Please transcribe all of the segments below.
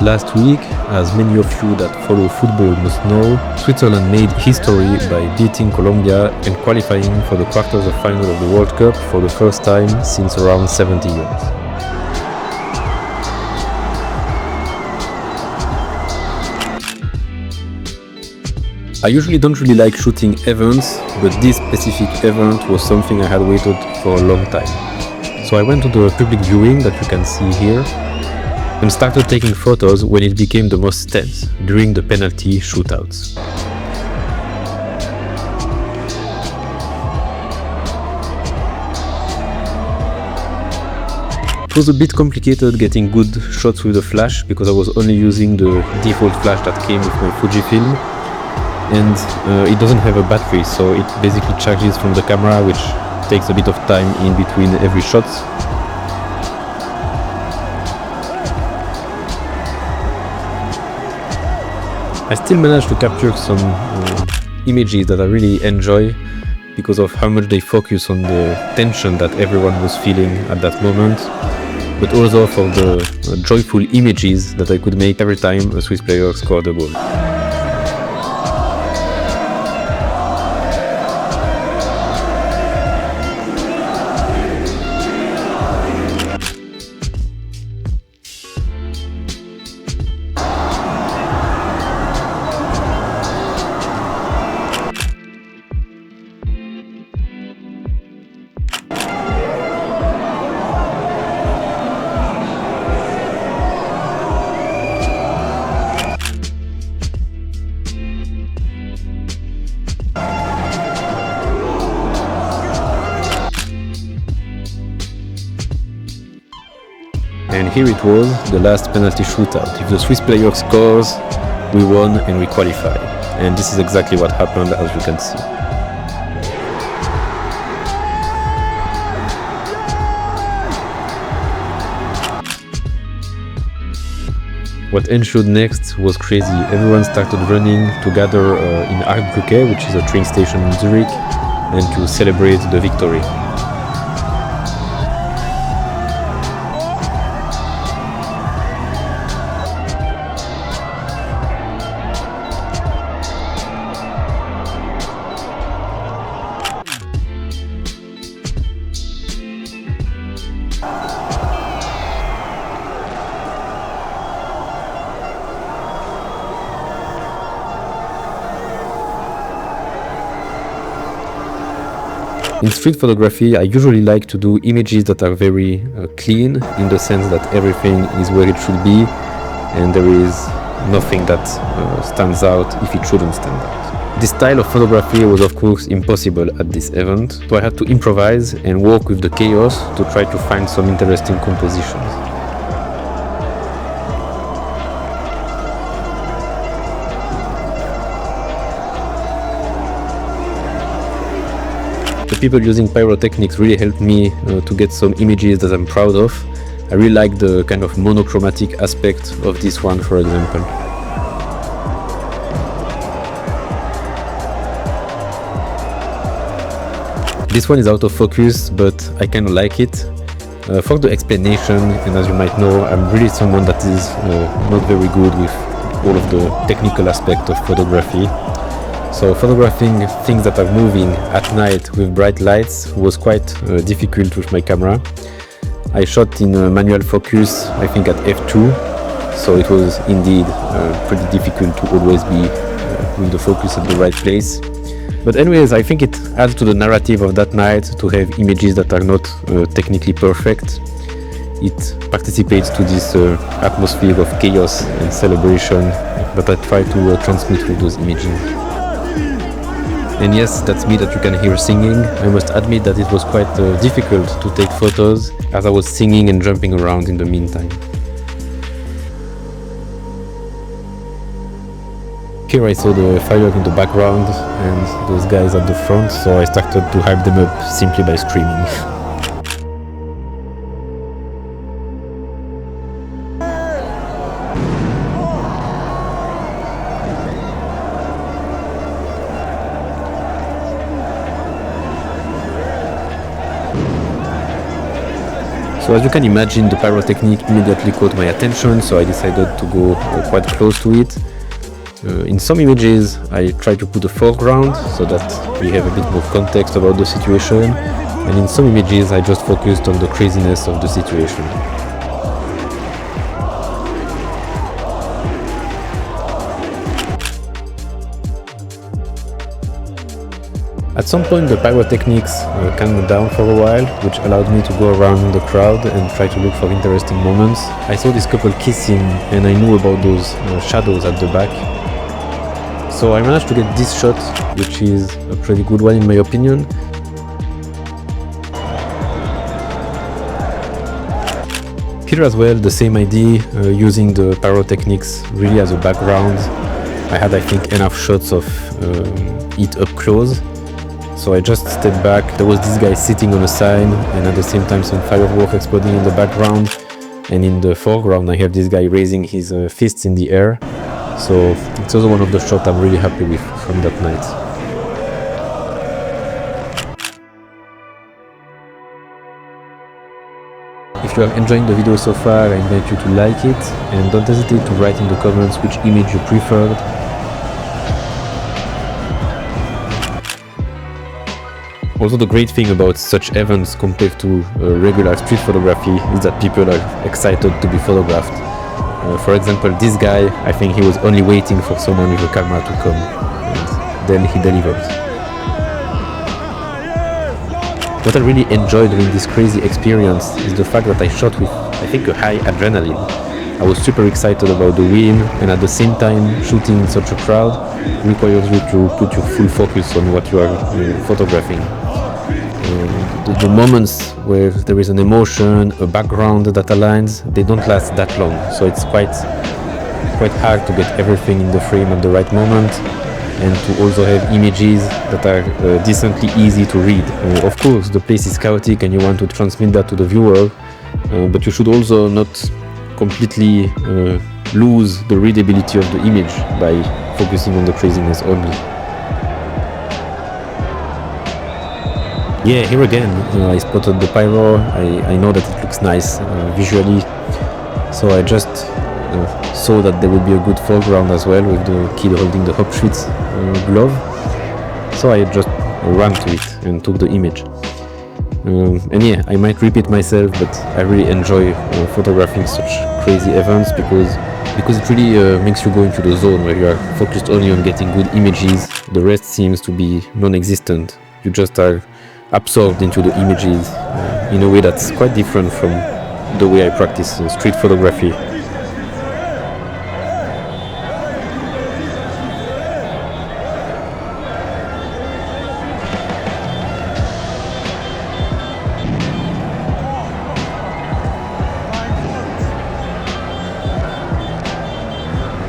Last week, as many of you that follow football must know, Switzerland made history by beating Colombia and qualifying for the quarters of final of the World Cup for the first time since around 70 years. I usually don't really like shooting events, but this specific event was something I had waited for a long time. So I went to the public viewing that you can see here and started taking photos when it became the most tense, during the penalty shootouts. It was a bit complicated getting good shots with the flash because I was only using the default flash that came with my Fujifilm, and it doesn't have a battery, so it basically charges from the camera, which takes a bit of time in between every shot. I still managed to capture some images that I really enjoy because of how much they focus on the tension that everyone was feeling at that moment, but also for the joyful images that I could make every time a Swiss player scored a goal. And here it was, the last penalty shootout. If the Swiss player scores, we won and we qualify. And this is exactly what happened, as you can see. What ensued next was crazy. Everyone started running to gather in Arbrücke, which is a train station in Zurich, and to celebrate the victory. In street photography, I usually like to do images that are very clean, in the sense that everything is where it should be and there is nothing that stands out if it shouldn't stand out. This style of photography was of course impossible at this event, so I had to improvise and work with the chaos to try to find some interesting compositions. The people using Pyrotechnics really helped me to get some images that I'm proud of. I really like the kind of monochromatic aspect of this one, for example. This one is out of focus, but I kind of like it. For the explanation, and as you might know, I'm really someone that is not very good with all of the technical aspect of photography. So photographing things that are moving at night with bright lights was quite difficult with my camera. I shot in manual focus, I think at f2, so it was indeed pretty difficult to always be with the focus at the right place. But anyways, I think it adds to the narrative of that night to have images that are not technically perfect. It participates to this atmosphere of chaos and celebration that I try to transmit with those images. And yes, that's me that you can hear singing. I must admit that it was quite difficult to take photos as I was singing and jumping around in the meantime. Here I saw the firework in the background and those guys at the front, so I started to hype them up simply by screaming. So as you can imagine, the pyrotechnic immediately caught my attention, so I decided to go quite close to it. In some images I try to put a foreground so that we have a bit more context about the situation, and in some images I just focused on the craziness of the situation. At some point the pyrotechnics calmed down for a while, which allowed me to go around the crowd and try to look for interesting moments. I saw this couple kissing and I knew about those shadows at the back. So I managed to get this shot, which is a pretty good one in my opinion. Here as well, the same idea, using the pyrotechnics really as a background. I had, I think, enough shots of it up close. So I just stepped back. There was this guy sitting on a sign, and at the same time some fireworks exploding in the background. And in the foreground I have this guy raising his fists in the air. So it's also one of the shots I'm really happy with from that night. If you are enjoying the video so far, I invite you to like it, and don't hesitate to write in the comments which image you preferred. Also, the great thing about such events compared to regular street photography is that people are excited to be photographed. For example, this guy, I think he was only waiting for someone with a camera to come, and then he delivered. What I really enjoyed during this crazy experience is the fact that I shot with, I think, a high adrenaline. I was super excited about the win, and at the same time, shooting in such a crowd requires you to put your full focus on what you are photographing. The moments where there is an emotion, a background that aligns, they don't last that long, so it's quite hard to get everything in the frame at the right moment, and to also have images that are decently easy to read. Of course, the place is chaotic and you want to transmit that to the viewer, but you should also not completely lose the readability of the image by focusing on the craziness only. Yeah, here again, I spotted the pyro. I know that it looks nice visually, so I just saw that there would be a good foreground as well with the kid holding the Hopschwitz glove, so I just ran to it and took the image. And yeah, I might repeat myself, but I really enjoy photographing such crazy events because it really makes you go into the zone where you are focused only on getting good images. The rest seems to be non-existent. You just are absorbed into the images in a way that's quite different from the way I practice street photography.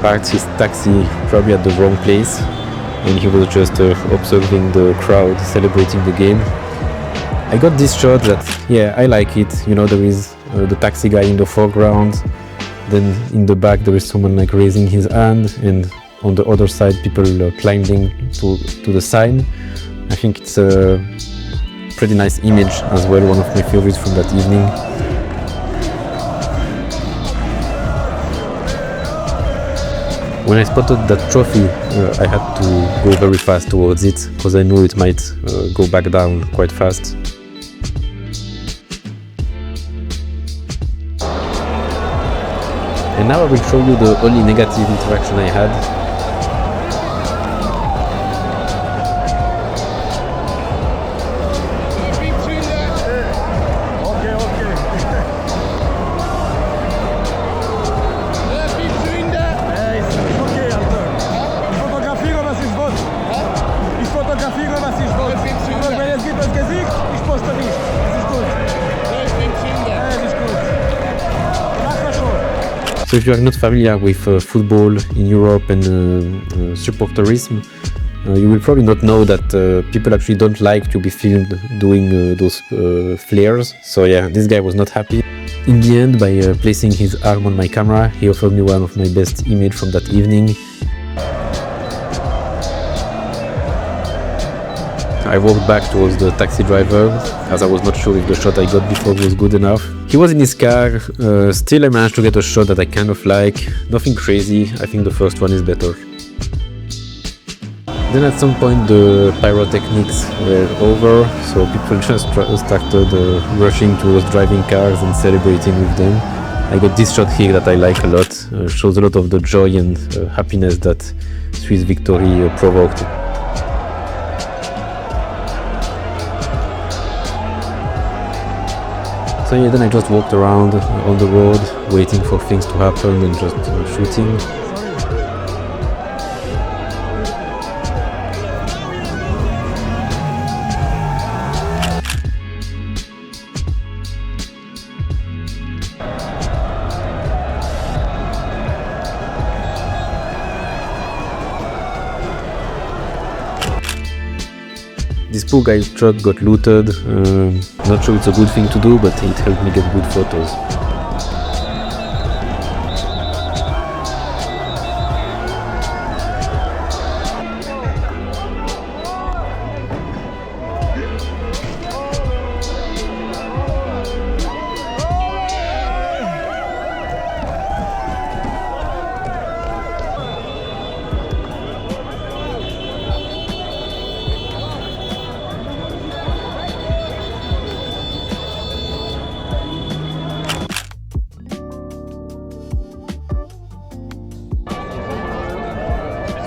Parked his taxi probably at the wrong place, and he was just observing the crowd celebrating the game. I got this shot that, yeah, I like it. You know, there is the taxi guy in the foreground, then in the back there is someone like raising his hand, and on the other side people climbing to the sign. I think it's a pretty nice image as well, one of my favorites from that evening. When I spotted that trophy, I had to go very fast towards it because I knew it might go back down quite fast. And now I will show you the only negative interaction I had. So if you are not familiar with football in Europe and supporterism, you will probably not know that people actually don't like to be filmed doing those flares. So yeah, this guy was not happy. In the end, by placing his arm on my camera, he offered me one of my best images from that evening. I walked back towards the taxi driver, as I was not sure if the shot I got before was good enough. He was in his car, still I managed to get a shot that I kind of like, nothing crazy, I think the first one is better. Then at some point the pyrotechnics were over, so people just started rushing towards driving cars and celebrating with them. I got this shot here that I like a lot, shows a lot of the joy and happiness that Swiss victory provoked. So yeah, then I just walked around on the road, waiting for things to happen and just shooting. This poor guy's truck got looted, not sure it's a good thing to do, but it helped me get good photos.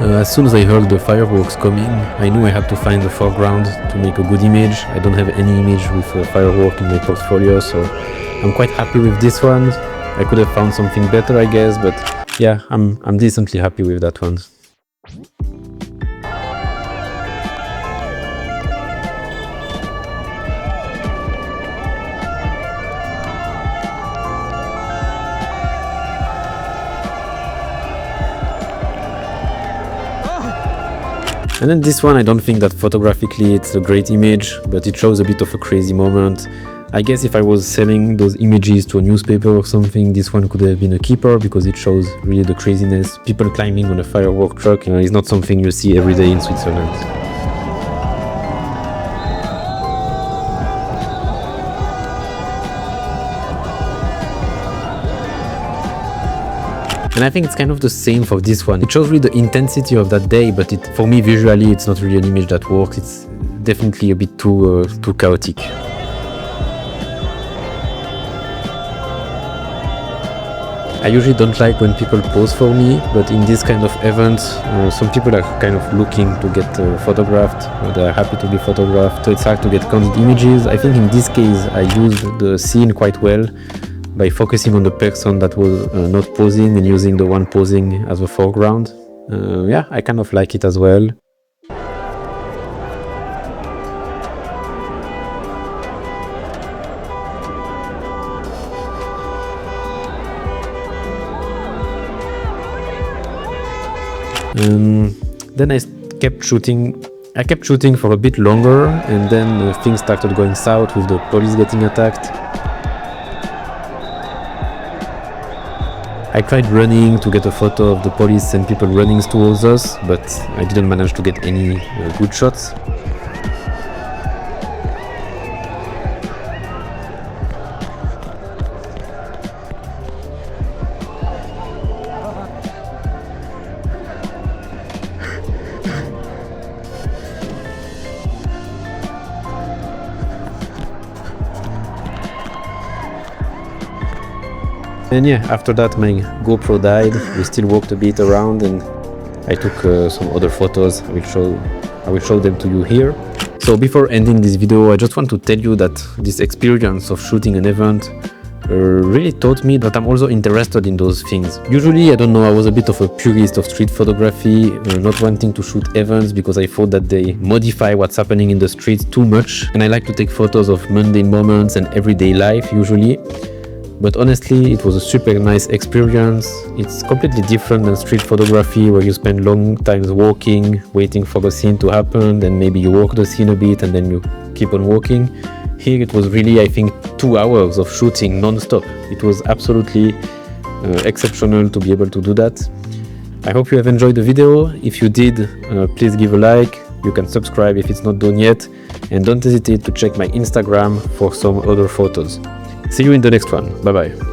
As soon as I heard the fireworks coming, I knew I had to find the foreground to make a good image. I don't have any image with a firework in my portfolio, so I'm quite happy with this one. I could have found something better, I guess, but yeah, I'm decently happy with that one. And then this one, I don't think that photographically it's a great image, but it shows a bit of a crazy moment. I guess if I was selling those images to a newspaper or something, this one could have been a keeper because it shows really the craziness. People climbing on a firework truck is not something you see every day in Switzerland. And I think it's kind of the same for this one. It shows really the intensity of that day, but for me visually it's not really an image that works. It's definitely a bit too chaotic. I usually don't like when people pose for me, but in this kind of event, some people are kind of looking to get photographed, or they're happy to be photographed, so it's hard to get candid images. I think in this case I used the scene quite well, by focusing on the person that was not posing and using the one posing as a foreground. Yeah, I kind of like it as well. Then I kept shooting. I kept shooting for a bit longer, and then things started going south with the police getting attacked. I tried running to get a photo of the police and people running towards us, but I didn't manage to get any good shots. And yeah, after that my GoPro died. We still walked a bit around and I took some other photos. I will show them to you here. So before ending this video, I just want to tell you that this experience of shooting an event really taught me that I'm also interested in those things. Usually, I don't know, I was a bit of a purist of street photography, not wanting to shoot events because I thought that they modify what's happening in the streets too much, and I like to take photos of mundane moments and everyday life usually. But honestly, it was a super nice experience. It's completely different than street photography, where you spend long times walking, waiting for the scene to happen, then maybe you walk the scene a bit and then you keep on walking. Here it was really, I think, 2 hours of shooting non-stop. It was absolutely exceptional to be able to do that. I hope you have enjoyed the video. If you did, please give a like, You can subscribe if it's not done yet, and don't hesitate to check my Instagram for some other photos. See you in the next one. Bye bye.